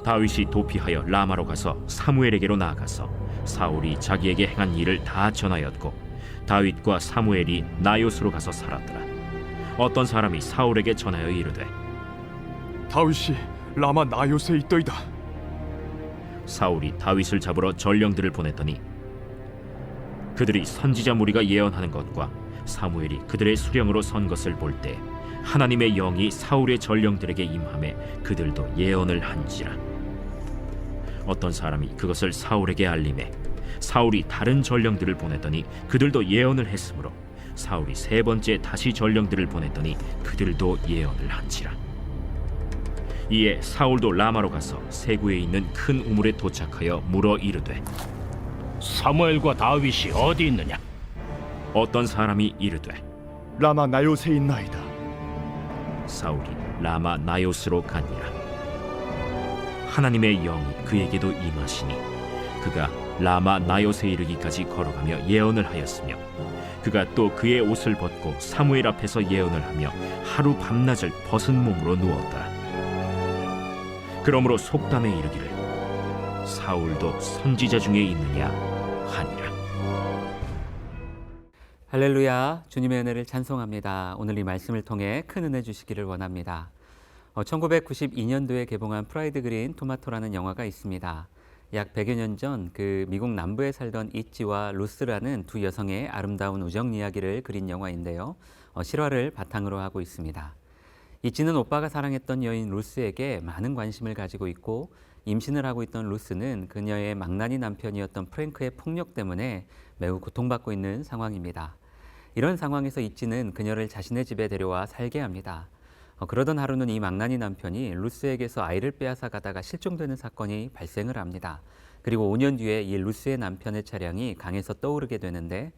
다윗이 도피하여 라마로 가서 사무엘에게로 나아가서 사울이 자기에게 행한 일을 다 전하였고 다윗과 사무엘이 나요스로 가서 살았더라. 어떤 사람이 사울에게 전하여 이르되 다윗이 라마 나요스에 있더이다. 사울이 다윗을 잡으러 전령들을 보냈더니 그들이 선지자 무리가 예언하는 것과 사무엘이 그들의 수령으로 선 것을 볼 때 하나님의 영이 사울의 전령들에게 임하매 그들도 예언을 한지라. 어떤 사람이 그것을 사울에게 알림해 사울이 다른 전령들을 보냈더니 그들도 예언을 했으므로 사울이 세 번째 다시 전령들을 보냈더니 그들도 예언을 한지라. 이에 사울도 라마로 가서 세구에 있는 큰 우물에 도착하여 물어 이르되 사무엘과 다윗이 어디 있느냐? 어떤 사람이 이르되 라마 나요스에 있나이다. 사울이 라마 나요스로 가니라. 하나님의 영이 그에게도 임하시니 그가 라마 나요스에 이르기까지 걸어가며 예언을 하였으며 그가 또 그의 옷을 벗고 사무엘 앞에서 예언을 하며 하루 밤낮을 벗은 몸으로 누웠더라. 그러므로 속담에 이르기를 사울도 선지자 중에 있느냐 하니라. 할렐루야, 주님의 은혜를 찬송합니다. 오늘 이 말씀을 통해 큰 은혜 주시기를 원합니다. 1992년도에 개봉한 프라이드 그린 토마토라는 영화가 있습니다. 약 100여 년 전 그 미국 남부에 살던 이찌와 루스라는 두 여성의 아름다운 우정 이야기를 그린 영화인데요. 실화를 바탕으로 하고 있습니다. 이찌는 오빠가 사랑했던 여인 루스에게 많은 관심을 가지고 있고 임신을 하고 있던 루스는 그녀의 망나니 남편이었던 프랭크의 폭력 때문에 매우 고통받고 있는 상황입니다. 이런 상황에서 이찌는 그녀를 자신의 집에 데려와 살게 합니다. 그러던 하루는 이 망나니 남편이 루스에게서 아이를 빼앗아 가다가 실종되는 사건이 발생을 합니다. 그리고 5년 뒤에 이 루스의 남편의 차량이 강에서 떠오르게 되는데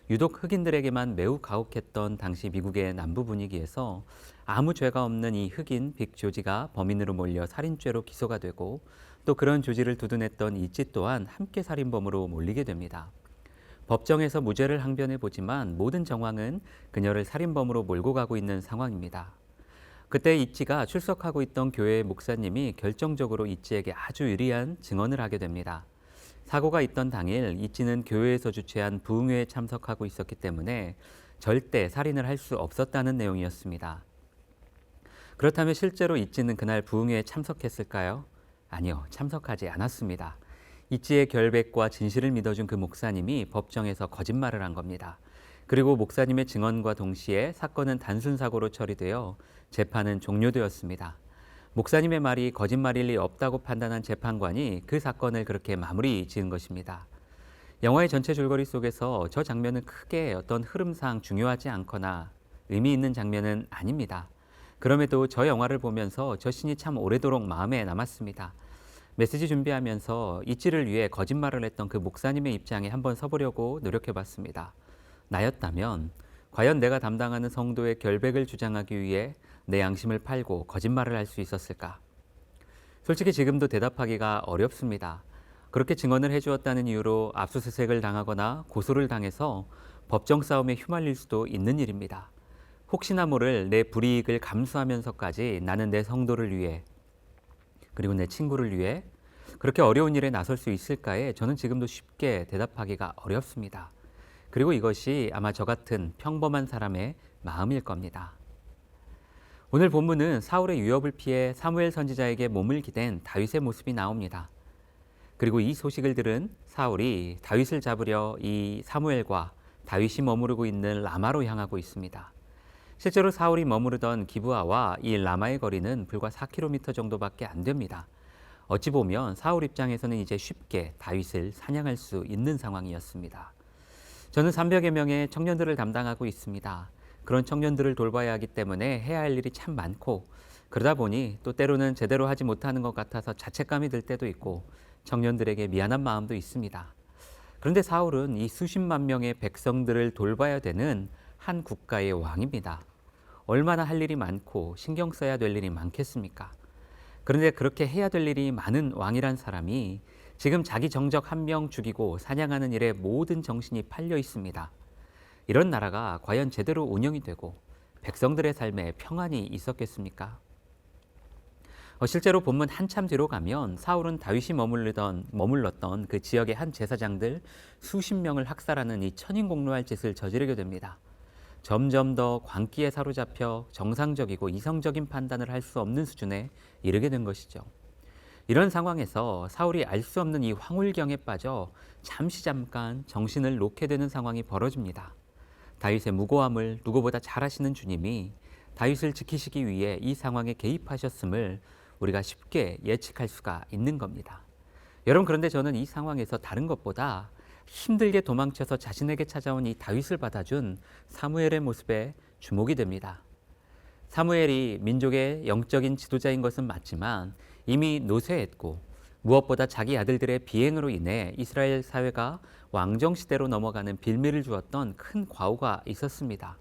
유독 흑인들에게만 매우 가혹했던 당시 미국의 남부 분위기에서 아무 죄가 없는 이 흑인 빅 조지가 범인으로 몰려 살인죄로 기소가 되고 또 그런 조지를 두둔했던 이찌 또한 함께 살인범으로 몰리게 됩니다. 법정에서 무죄를 항변해 보지만 모든 정황은 그녀를 살인범으로 몰고 가고 있는 상황입니다. 그때 이찌가 출석하고 있던 교회의 목사님이 결정적으로 이찌에게 아주 유리한 증언을 하게 됩니다. 사고가 있던 당일 이찌는 교회에서 주최한 부흥회에 참석하고 있었기 때문에 절대 살인을 할 수 없었다는 내용이었습니다. 그렇다면 실제로 이찌는 그날 부흥회에 참석했을까요? 아니요, 참석하지 않았습니다. 이찌의 결백과 진실을 믿어준 그 목사님이 법정에서 거짓말을 한 겁니다. 그리고 목사님의 증언과 동시에 사건은 단순 사고로 처리되어 재판은 종료되었습니다. 목사님의 말이 거짓말일 리 없다고 판단한 재판관이 그 사건을 그렇게 마무리 지은 것입니다. 영화의 전체 줄거리 속에서 저 장면은 크게 어떤 흐름상 중요하지 않거나 의미 있는 장면은 아닙니다. 그럼에도 저 영화를 보면서 저 씬이 참 오래도록 마음에 남았습니다. 메시지 준비하면서 이찌를 위해 거짓말을 했던 그 목사님의 입장에 한번 서보려고 노력해봤습니다. 나였다면 과연 내가 담당하는 성도의 결백을 주장하기 위해 내 양심을 팔고 거짓말을 할 수 있었을까? 솔직히 지금도 대답하기가 어렵습니다. 그렇게 증언을 해주었다는 이유로 압수수색을 당하거나 고소를 당해서 법정 싸움에 휘말릴 수도 있는 일입니다. 혹시나 모를 내 불이익을 감수하면서까지 나는 내 성도를 위해 그리고 내 친구를 위해 그렇게 어려운 일에 나설 수 있을까에 저는 지금도 쉽게 대답하기가 어렵습니다. 그리고 이것이 아마 저 같은 평범한 사람의 마음일 겁니다. 오늘 본문은 사울의 위협을 피해 사무엘 선지자에게 몸을 기댄 다윗의 모습이 나옵니다. 그리고 이 소식을 들은 사울이 다윗을 잡으려 이 사무엘과 다윗이 머무르고 있는 라마로 향하고 있습니다. 실제로 사울이 머무르던 기브아와 이 라마의 거리는 불과 4km 정도밖에 안 됩니다. 어찌 보면 사울 입장에서는 이제 쉽게 다윗을 사냥할 수 있는 상황이었습니다. 저는 300여 명의 청년들을 담당하고 있습니다. 그런 청년들을 돌봐야 하기 때문에 해야 할 일이 참 많고 그러다 보니 또 때로는 제대로 하지 못하는 것 같아서 자책감이 들 때도 있고 청년들에게 미안한 마음도 있습니다. 그런데 사울은 이 수십만 명의 백성들을 돌봐야 되는 한 국가의 왕입니다. 얼마나 할 일이 많고 신경 써야 될 일이 많겠습니까? 그런데 그렇게 해야 될 일이 많은 왕이란 사람이 지금 자기 정적 한 명 죽이고 사냥하는 일에 모든 정신이 팔려 있습니다. 이런 나라가 과연 제대로 운영이 되고 백성들의 삶에 평안이 있었겠습니까? 실제로 본문 한참 뒤로 가면 사울은 다윗이 머물렀던 그 지역의 한 제사장들 수십 명을 학살하는 이 천인공노할 짓을 저지르게 됩니다. 점점 더 광기에 사로잡혀 정상적이고 이성적인 판단을 할 수 없는 수준에 이르게 된 것이죠. 이런 상황에서 사울이 알 수 없는 이 황홀경에 빠져 잠깐 정신을 놓게 되는 상황이 벌어집니다. 다윗의 무고함을 누구보다 잘 아시는 주님이 다윗을 지키시기 위해 이 상황에 개입하셨음을 우리가 쉽게 예측할 수가 있는 겁니다. 여러분, 그런데 저는 이 상황에서 다른 것보다 힘들게 도망쳐서 자신에게 찾아온 이 다윗을 받아준 사무엘의 모습에 주목이 됩니다. 사무엘이 민족의 영적인 지도자인 것은 맞지만 이미 노쇠했고 무엇보다 자기 아들들의 비행으로 인해 이스라엘 사회가 왕정시대로 넘어가는 빌미를 주었던 큰 과오가 있었습니다.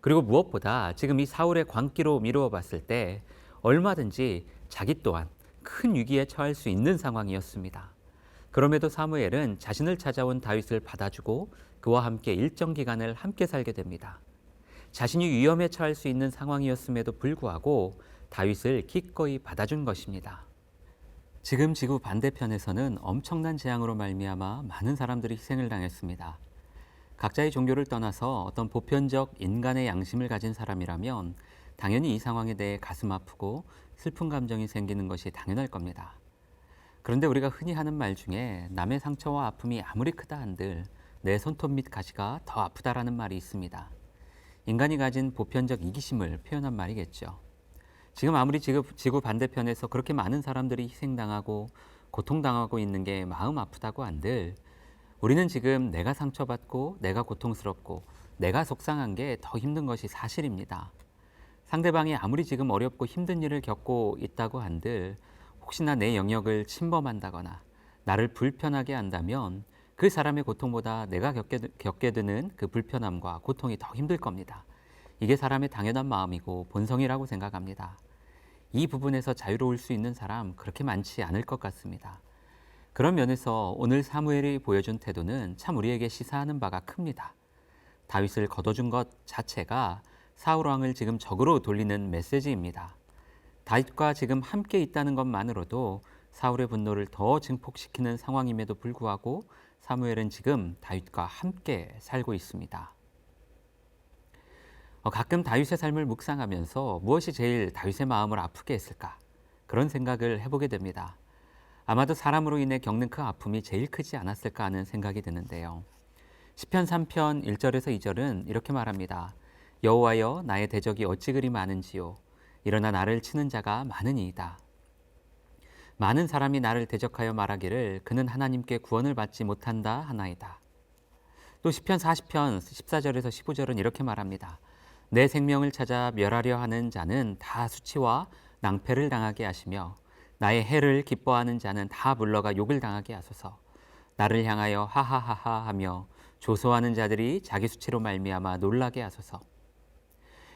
그리고 무엇보다 지금 이 사울의 광기로 미루어 봤을 때 얼마든지 자기 또한 큰 위기에 처할 수 있는 상황이었습니다. 그럼에도 사무엘은 자신을 찾아온 다윗을 받아주고 그와 함께 일정 기간을 함께 살게 됩니다. 자신이 위험에 처할 수 있는 상황이었음에도 불구하고 다윗을 기꺼이 받아준 것입니다. 지금 지구 반대편에서는 엄청난 재앙으로 말미암아 많은 사람들이 희생을 당했습니다. 각자의 종교를 떠나서 어떤 보편적 인간의 양심을 가진 사람이라면 당연히 이 상황에 대해 가슴 아프고 슬픈 감정이 생기는 것이 당연할 겁니다. 그런데 우리가 흔히 하는 말 중에 남의 상처와 아픔이 아무리 크다 한들 내 손톱 밑 가시가 더 아프다라는 말이 있습니다. 인간이 가진 보편적 이기심을 표현한 말이겠죠. 지금 아무리 지구 반대편에서 그렇게 많은 사람들이 희생당하고 고통당하고 있는 게 마음 아프다고 한들 우리는 지금 내가 상처받고 내가 고통스럽고 내가 속상한 게 더 힘든 것이 사실입니다. 상대방이 아무리 지금 어렵고 힘든 일을 겪고 있다고 한들 혹시나 내 영역을 침범한다거나 나를 불편하게 한다면 그 사람의 고통보다 내가 겪게 되는 그 불편함과 고통이 더 힘들 겁니다. 이게 사람의 당연한 마음이고 본성이라고 생각합니다. 이 부분에서 자유로울 수 있는 사람 그렇게 많지 않을 것 같습니다. 그런 면에서 오늘 사무엘이 보여준 태도는 참 우리에게 시사하는 바가 큽니다. 다윗을 거둬준 것 자체가 사울 왕을 지금 적으로 돌리는 메시지입니다. 다윗과 지금 함께 있다는 것만으로도 사울의 분노를 더 증폭시키는 상황임에도 불구하고 사무엘은 지금 다윗과 함께 살고 있습니다. 가끔 다윗의 삶을 묵상하면서 무엇이 제일 다윗의 마음을 아프게 했을까? 그런 생각을 해보게 됩니다. 아마도 사람으로 인해 겪는 그 아픔이 제일 크지 않았을까 하는 생각이 드는데요. 시편 3편 1절에서 2절은 이렇게 말합니다. 여호와여 나의 대적이 어찌 그리 많은지요. 일어나 나를 치는 자가 많으니이다. 많은 사람이 나를 대적하여 말하기를 그는 하나님께 구원을 받지 못한다 하나이다. 또 시편 40편 14절에서 15절은 이렇게 말합니다. 내 생명을 찾아 멸하려 하는 자는 다 수치와 낭패를 당하게 하시며 나의 해를 기뻐하는 자는 다 물러가 욕을 당하게 하소서. 나를 향하여 하하하하 하며 조소하는 자들이 자기 수치로 말미암아 놀라게 하소서.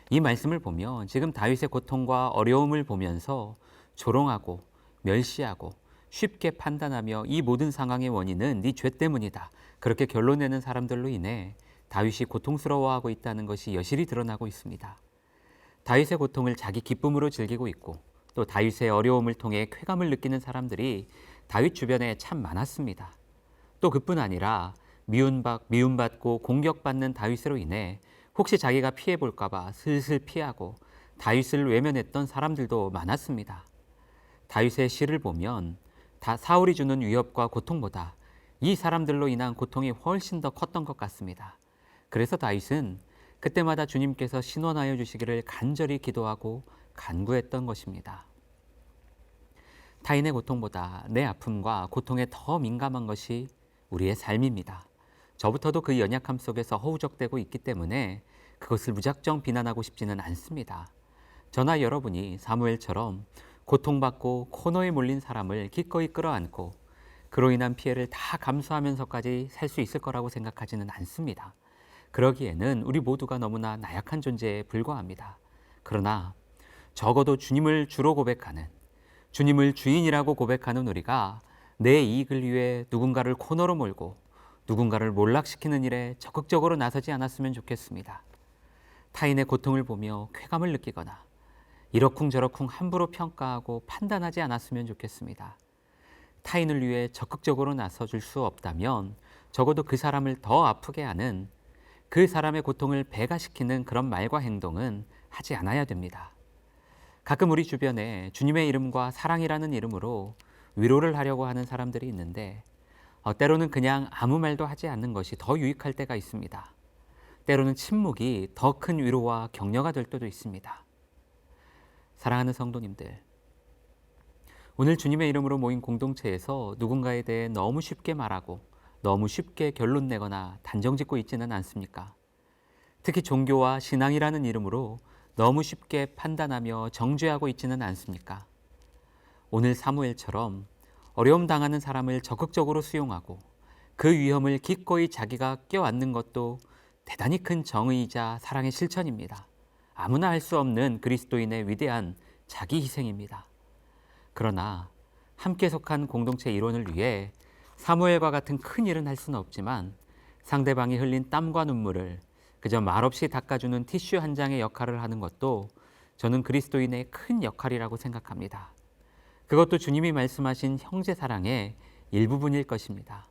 이 말씀을 보면 지금 다윗의 고통과 어려움을 보면서 조롱하고 멸시하고 쉽게 판단하며 이 모든 상황의 원인은 네 죄 때문이다. 그렇게 결론내는 사람들로 인해 다윗이 고통스러워하고 있다는 것이 여실히 드러나고 있습니다. 다윗의 고통을 자기 기쁨으로 즐기고 있고 또 다윗의 어려움을 통해 쾌감을 느끼는 사람들이 다윗 주변에 참 많았습니다. 또 그뿐 아니라 미움받고 공격받는 다윗으로 인해 혹시 자기가 피해볼까 봐 슬슬 피하고 다윗을 외면했던 사람들도 많았습니다. 다윗의 시를 보면 사울이 주는 위협과 고통보다 이 사람들로 인한 고통이 훨씬 더 컸던 것 같습니다. 그래서 다윗은 그때마다 주님께서 신원하여 주시기를 간절히 기도하고 간구했던 것입니다. 타인의 고통보다 내 아픔과 고통에 더 민감한 것이 우리의 삶입니다. 저부터도 그 연약함 속에서 허우적대고 있기 때문에 그것을 무작정 비난하고 싶지는 않습니다. 저나 여러분이 사무엘처럼 고통받고 코너에 몰린 사람을 기꺼이 끌어안고 그로 인한 피해를 다 감수하면서까지 살 수 있을 거라고 생각하지는 않습니다. 그러기에는 우리 모두가 너무나 나약한 존재에 불과합니다. 그러나 적어도 주님을 주로 고백하는, 주님을 주인이라고 고백하는 우리가 내 이익을 위해 누군가를 코너로 몰고 누군가를 몰락시키는 일에 적극적으로 나서지 않았으면 좋겠습니다. 타인의 고통을 보며 쾌감을 느끼거나 이러쿵저러쿵 함부로 평가하고 판단하지 않았으면 좋겠습니다. 타인을 위해 적극적으로 나서줄 수 없다면 적어도 그 사람을 더 아프게 하는, 그 사람의 고통을 배가시키는 그런 말과 행동은 하지 않아야 됩니다. 가끔 우리 주변에 주님의 이름과 사랑이라는 이름으로 위로를 하려고 하는 사람들이 있는데 때로는 그냥 아무 말도 하지 않는 것이 더 유익할 때가 있습니다. 때로는 침묵이 더 큰 위로와 격려가 될 때도 있습니다. 사랑하는 성도님들, 오늘 주님의 이름으로 모인 공동체에서 누군가에 대해 너무 쉽게 말하고 너무 쉽게 결론 내거나 단정 짓고 있지는 않습니까? 특히 종교와 신앙이라는 이름으로 너무 쉽게 판단하며 정죄하고 있지는 않습니까? 오늘 사무엘처럼 어려움 당하는 사람을 적극적으로 수용하고 그 위험을 기꺼이 자기가 껴안는 것도 대단히 큰 정의이자 사랑의 실천입니다. 아무나 할 수 없는 그리스도인의 위대한 자기 희생입니다. 그러나 함께 속한 공동체 일원을 위해 사무엘과 같은 큰 일은 할 수는 없지만 상대방이 흘린 땀과 눈물을 그저 말없이 닦아주는 티슈 한 장의 역할을 하는 것도 저는 그리스도인의 큰 역할이라고 생각합니다. 그것도 주님이 말씀하신 형제 사랑의 일부분일 것입니다.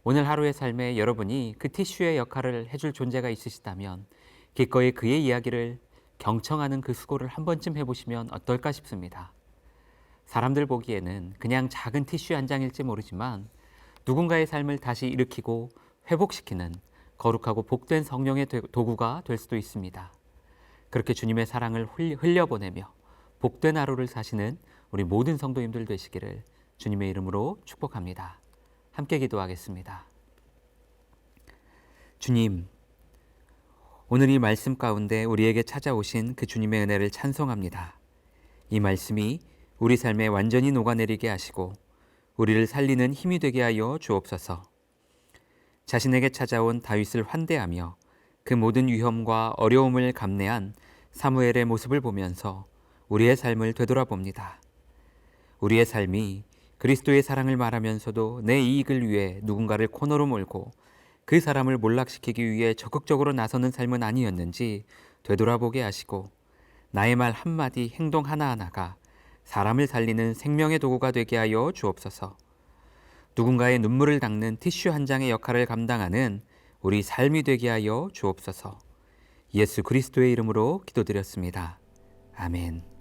오늘 하루의 삶에 여러분이 그 티슈의 역할을 해줄 존재가 있으시다면 기꺼이 그의 이야기를 경청하는 그 수고를 한 번쯤 해보시면 어떨까 싶습니다. 사람들 보기에는 그냥 작은 티슈 한 장일지 모르지만 누군가의 삶을 다시 일으키고 회복시키는 거룩하고 복된 성령의 도구가 될 수도 있습니다. 그렇게 주님의 사랑을 흘려보내며 복된 하루를 사시는 우리 모든 성도님들 되시기를 주님의 이름으로 축복합니다. 함께 기도하겠습니다. 주님, 오늘 이 말씀 가운데 우리에게 찾아오신 그 주님의 은혜를 찬송합니다. 이 말씀이 우리 삶에 완전히 녹아내리게 하시고 우리를 살리는 힘이 되게 하여 주옵소서. 자신에게 찾아온 다윗을 환대하며 그 모든 위험과 어려움을 감내한 사무엘의 모습을 보면서 우리의 삶을 되돌아봅니다. 우리의 삶이 그리스도의 사랑을 말하면서도 내 이익을 위해 누군가를 코너로 몰고 그 사람을 몰락시키기 위해 적극적으로 나서는 삶은 아니었는지 되돌아보게 하시고 나의 말 한마디 행동 하나하나가 사람을 살리는 생명의 도구가 되게 하여 주옵소서. 누군가의 눈물을 닦는 티슈 한 장의 역할을 감당하는 우리 삶이 되게 하여 주옵소서. 예수 그리스도의 이름으로 기도드렸습니다. 아멘.